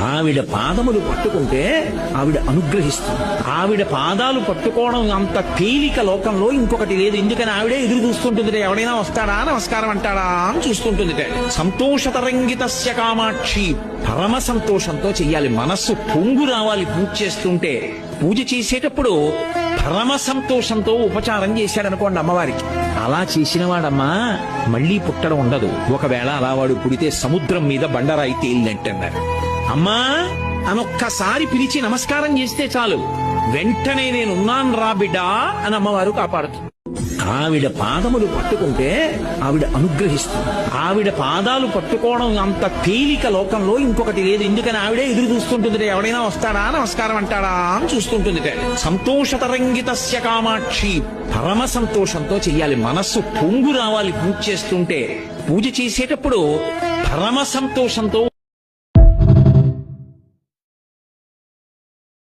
ఆవిడ పాదములు పట్టుకుంటే ఆవిడ అనుగ్రహిస్తుంది. ఆవిడ పాదాలు పట్టుకోవడం అంత తేలిక లోకంలో ఇంకొకటి లేదు. ఎందుకని ఆవిడే ఎదురు చూస్తుంటుంది, ఎవడైనా వస్తాడా నమస్కారం అంటాడా అని చూస్తుంటుంది. సంతోషతరంగితస్య కామాక్షి, పరమ సంతోషంతో చెయ్యాలి. మనస్సు పొంగు రావాలి పూజ చేస్తుంటే. పూజ చేసేటప్పుడు పరమ సంతోషంతో ఉపచారం చేశాడనుకోండి అమ్మవారికి, అలా చేసిన వాడమ్మా మళ్లీ పుట్టడం ఉండదు. ఒకవేళ అలా వాడు పుడితే సముద్రం మీద బండరాయి తేలినట్టన్నారు. అమ్మా అనొక్కసారి పిలిచి నమస్కారం చేస్తే చాలు, వెంటనే నేనున్నాను రా బిడ్డా అని అమ్మవారు కాపాడుతుంది. ఆవిడ పాదములు పట్టుకుంటే ఆవిడ అనుగ్రహిస్తుంది. ఆవిడ పాదాలు పట్టుకోవడం అంత తేలిక లోకంలో ఇంకొకటి లేదు. ఎందుకని ఆవిడే ఎదురు చూస్తుంటుంది, ఎవడైనా వస్తాడా నమస్కారం అంటాడా అని చూస్తుంటుంది. సంతోషతరంగితస్య కామాక్షి, పరమ సంతోషంతో చెయ్యాలి. మనస్సు పొంగు రావాలి పూజ చేస్తుంటే. పూజ చేసేటప్పుడు పరమ సంతోషంతో